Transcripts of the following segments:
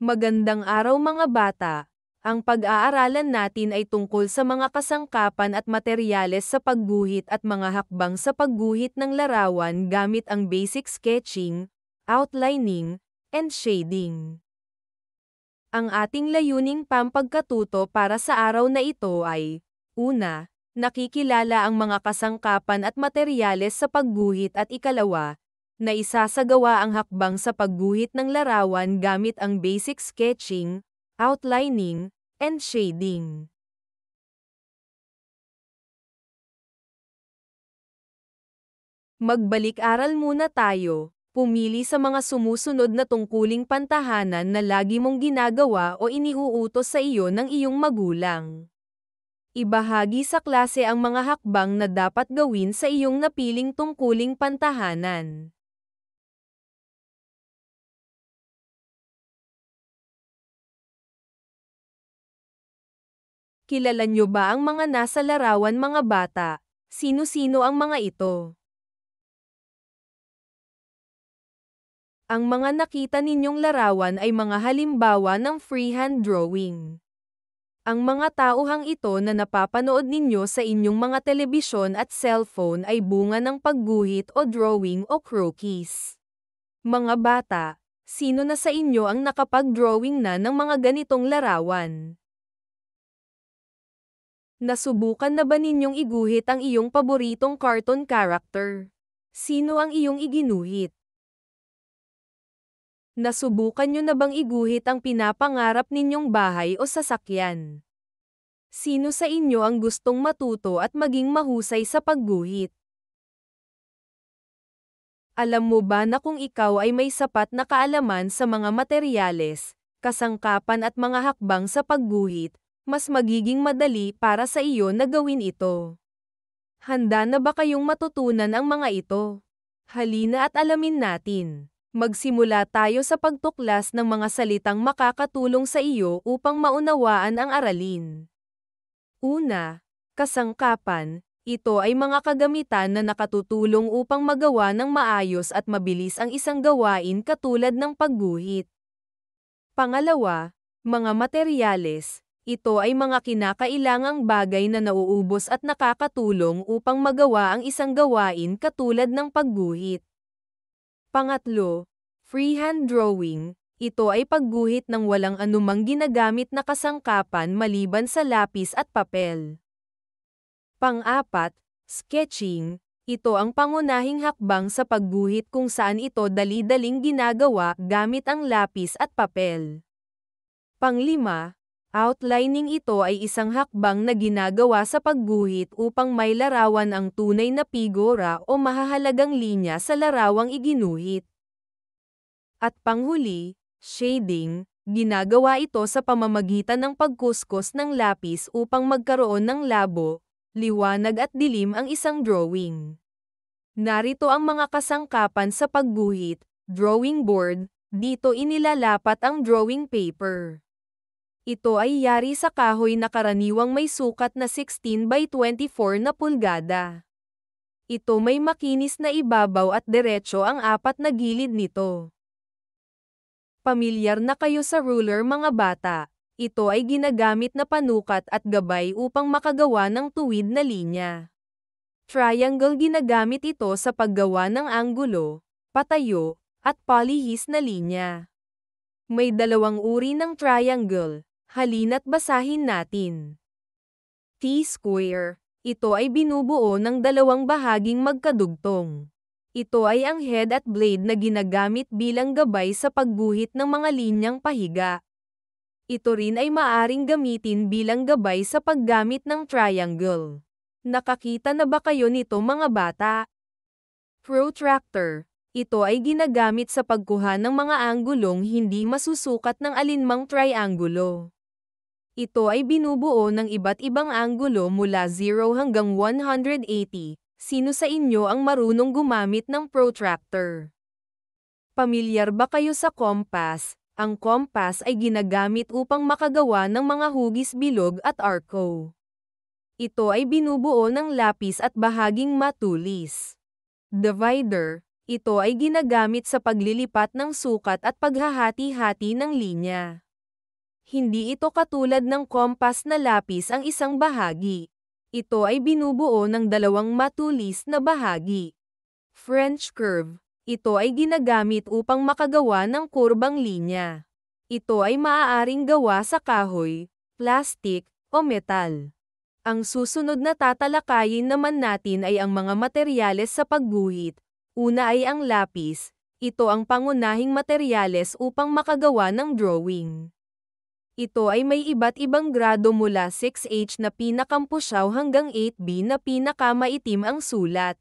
Magandang araw mga bata. Ang pag-aaralan natin ay tungkol sa mga kasangkapan at materyales sa pagguhit at mga hakbang sa pagguhit ng larawan gamit ang basic sketching, outlining, and shading. Ang ating layuning pampagkatuto para sa araw na ito ay, una, nakikilala ang mga kasangkapan at materyales sa pagguhit at ikalawa, na isasagawa ang hakbang sa pagguhit ng larawan gamit ang basic sketching, outlining, and shading. Magbalik-aral muna tayo. Pumili sa mga sumusunod na tungkuling pantahanan na lagi mong ginagawa o iniuutos sa iyo ng iyong magulang. Ibahagi sa klase ang mga hakbang na dapat gawin sa iyong napiling tungkuling pantahanan. Kilala nyo ba ang mga nasa larawan mga bata? Sino-sino ang mga ito? Ang mga nakita ninyong larawan ay mga halimbawa ng freehand drawing. Ang mga tauhang ito na napapanood ninyo sa inyong mga telebisyon at cellphone ay bunga ng pagguhit o drawing o croquis. Mga bata, sino na sa inyo ang nakapag-drawing na ng mga ganitong larawan? Nasubukan na ba ninyong iguhit ang iyong paboritong cartoon character? Sino ang iyong iginuhit? Nasubukan nyo na bang iguhit ang pinapangarap ninyong bahay o sasakyan? Sino sa inyo ang gustong matuto at maging mahusay sa pagguhit? Alam mo ba na kung ikaw ay may sapat na kaalaman sa mga materyales, kasangkapan at mga hakbang sa pagguhit, mas magiging madali para sa iyo na gawin ito. Handa na ba kayong matutunan ang mga ito? Halina at alamin natin. Magsimula tayo sa pagtuklas ng mga salitang makakatulong sa iyo upang maunawaan ang aralin. Una, kasangkapan. Ito ay mga kagamitan na nakatutulong upang magawa ng maayos at mabilis ang isang gawain katulad ng pagguhit. Pangalawa, mga materyales. Ito ay mga kinakailangang bagay na nauubos at nakakatulong upang magawa ang isang gawain katulad ng pagguhit. Pangatlo, freehand drawing. Ito ay pagguhit ng walang anumang ginagamit na kasangkapan maliban sa lapis at papel. Pang-apat, sketching. Ito ang pangunahing hakbang sa pagguhit kung saan ito dali-daling ginagawa gamit ang lapis at papel. Pang-lima, outlining. Ito ay isang hakbang na ginagawa sa pagguhit upang may larawan ang tunay na figura o mahahalagang linya sa larawang iginuhit. At panghuli, shading. Ginagawa ito sa pamamagitan ng pagkuskus ng lapis upang magkaroon ng labo, liwanag at dilim ang isang drawing. Narito ang mga kasangkapan sa pagguhit. Drawing board. Dito inilalapat ang drawing paper. Ito ay yari sa kahoy na karaniwang may sukat na 16 by 24 na pulgada. Ito may makinis na ibabaw at diretso ang apat na gilid nito. Pamilyar na kayo sa ruler mga bata. Ito ay ginagamit na panukat at gabay upang makagawa ng tuwid na linya. Triangle. Ginagamit ito sa paggawa ng anggulo, patayo, at polihis na linya. May dalawang uri ng triangle. Halina't basahin natin. T-square. Ito ay binubuo ng dalawang bahaging magkadugtong. Ito ay ang head at blade na ginagamit bilang gabay sa pagguhit ng mga linyang pahiga. Ito rin ay maaring gamitin bilang gabay sa paggamit ng triangle. Nakakita na ba kayo nito mga bata? Protractor. Ito ay ginagamit sa pagkuha ng mga anggulong hindi masusukat ng alinmang triangulo. Ito ay binubuo ng iba't ibang anggulo mula 0 hanggang 180. Sino sa inyo ang marunong gumamit ng protractor? Pamilyar ba kayo sa compass? Ang compass ay ginagamit upang makagawa ng mga hugis bilog at arco. Ito ay binubuo ng lapis at bahaging matulis. Divider. Ito ay ginagamit sa paglilipat ng sukat at paghahati-hati ng linya. Hindi ito katulad ng kompas na lapis ang isang bahagi. Ito ay binubuo ng dalawang matulis na bahagi. French curve. Ito ay ginagamit upang makagawa ng kurbang linya. Ito ay maaaring gawa sa kahoy, plastik, o metal. Ang susunod na tatalakayin naman natin ay ang mga materyales sa pagguhit. Una ay ang lapis. Ito ang pangunahing materyales upang makagawa ng drawing. Ito ay may iba't ibang grado mula 6H na pinakampusyaw hanggang 8B na pinakamaitim ang sulat.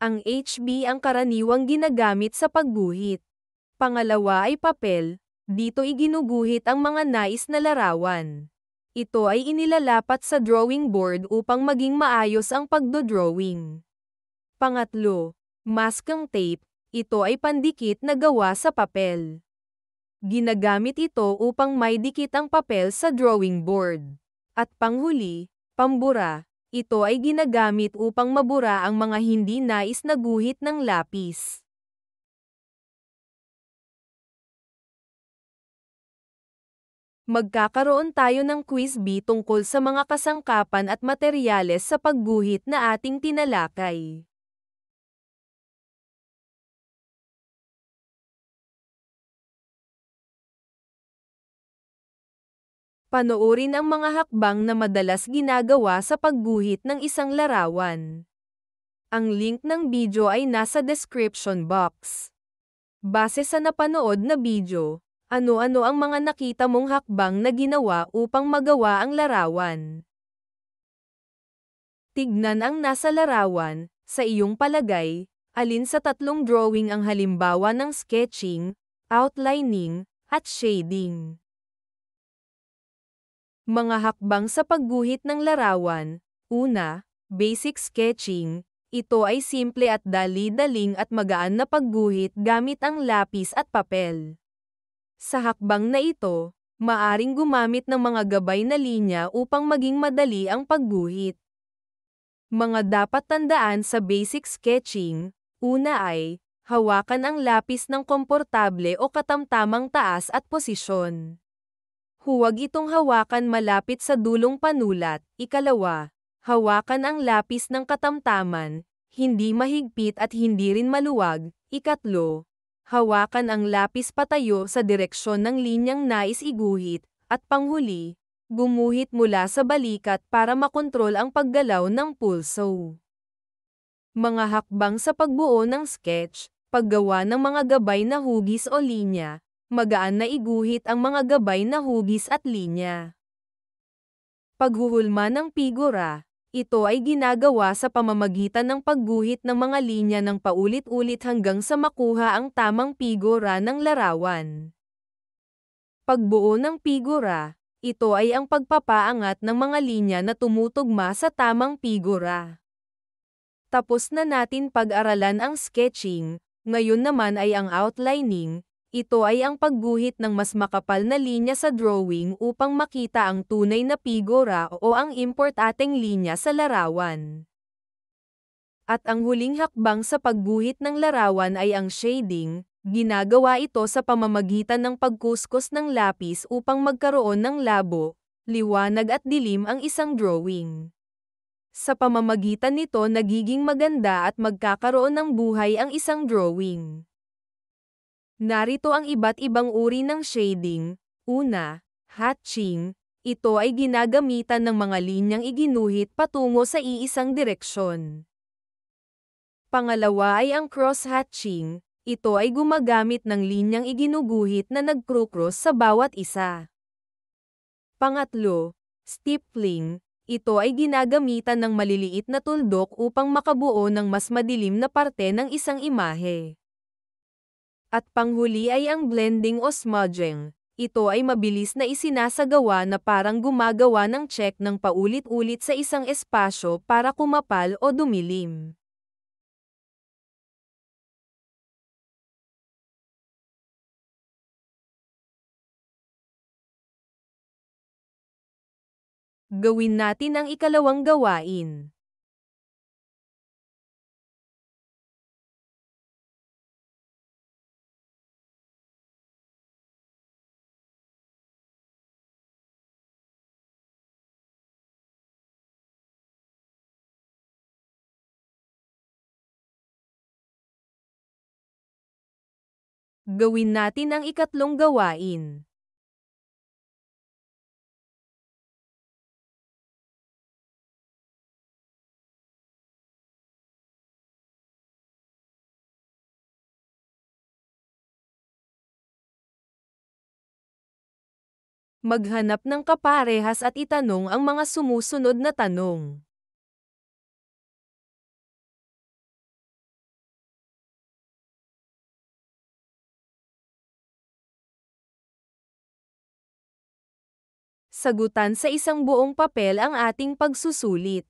Ang HB ang karaniwang ginagamit sa pagguhit. Pangalawa ay papel. Dito iginuguhit ang mga nais na larawan. Ito ay inilalapat sa drawing board upang maging maayos ang pagdodrawing. Pangatlo, masking tape. Ito ay pandikit na gawa sa papel. Ginagamit ito upang maidikit ang papel sa drawing board. At panghuli, pambura. Ito ay ginagamit upang mabura ang mga hindi nais na guhit ng lapis. Magkakaroon tayo ng quiz B tungkol sa mga kasangkapan at materyales sa pagguhit na ating tinalakay. Panoorin ang mga hakbang na madalas ginagawa sa pagguhit ng isang larawan. Ang link ng video ay nasa description box. Base sa napanood na video, ano-ano ang mga nakita mong hakbang na ginawa upang magawa ang larawan? Tignan ang nasa larawan. Sa iyong palagay, alin sa tatlong drawing ang halimbawa ng sketching, outlining, at shading? Mga hakbang sa pagguhit ng larawan. Una, basic sketching. Ito ay simple at dali-daling at magaan na pagguhit gamit ang lapis at papel. Sa hakbang na ito, maaring gumamit ng mga gabay na linya upang maging madali ang pagguhit. Mga dapat tandaan sa basic sketching. Una ay, hawakan ang lapis ng komportable o katamtamang taas at posisyon. Huwag itong hawakan malapit sa dulong panulat. Ikalawa, hawakan ang lapis ng katamtaman, hindi mahigpit at hindi rin maluwag. Ikatlo, hawakan ang lapis patayo sa direksyon ng linyang nais iguhit. At panghuli, gumuhit mula sa balikat para makontrol ang paggalaw ng pulso. Mga hakbang sa pagbuo ng sketch, paggawa ng mga gabay na hugis o linya. Magaan na iguhit ang mga gabay na hugis at linya. Paghuhulma ng figura. Ito ay ginagawa sa pamamagitan ng pagguhit ng mga linya ng paulit-ulit hanggang sa makuha ang tamang figura ng larawan. Pagbuo ng figura. Ito ay ang pagpapaangat ng mga linya na tumutugma sa tamang figura. Tapos na natin pag-aralan ang sketching, ngayon naman ay ang outlining. Ito ay ang pagguhit ng mas makapal na linya sa drawing upang makita ang tunay na figura o ang importanteng linya sa larawan. At ang huling hakbang sa pagguhit ng larawan ay ang shading. Ginagawa ito sa pamamagitan ng pagkuskus ng lapis upang magkaroon ng labo, liwanag at dilim ang isang drawing. Sa pamamagitan nito nagiging maganda at magkakaroon ng buhay ang isang drawing. Narito ang iba't ibang uri ng shading. Una, hatching. Ito ay ginagamitan ng mga linyang iginuhit patungo sa iisang direksyon. Pangalawa ay ang cross-hatching. Ito ay gumagamit ng linyang iginuguhit na nagkrukros sa bawat isa. Pangatlo, stippling. Ito ay ginagamitan ng maliliit na tuldok upang makabuo ng mas madilim na parte ng isang imahe. At panghuli ay ang blending o smudging. Ito ay mabilis na isinasagawa na parang gumagawa ng check ng paulit-ulit sa isang espasyo para kumapal o dumilim. Gawin natin ang ikalawang gawain. Gawin natin ang ikatlong gawain. Maghanap ng kaparehas at itanong ang mga sumusunod na tanong. Sagutan sa isang buong papel ang ating pagsusulit.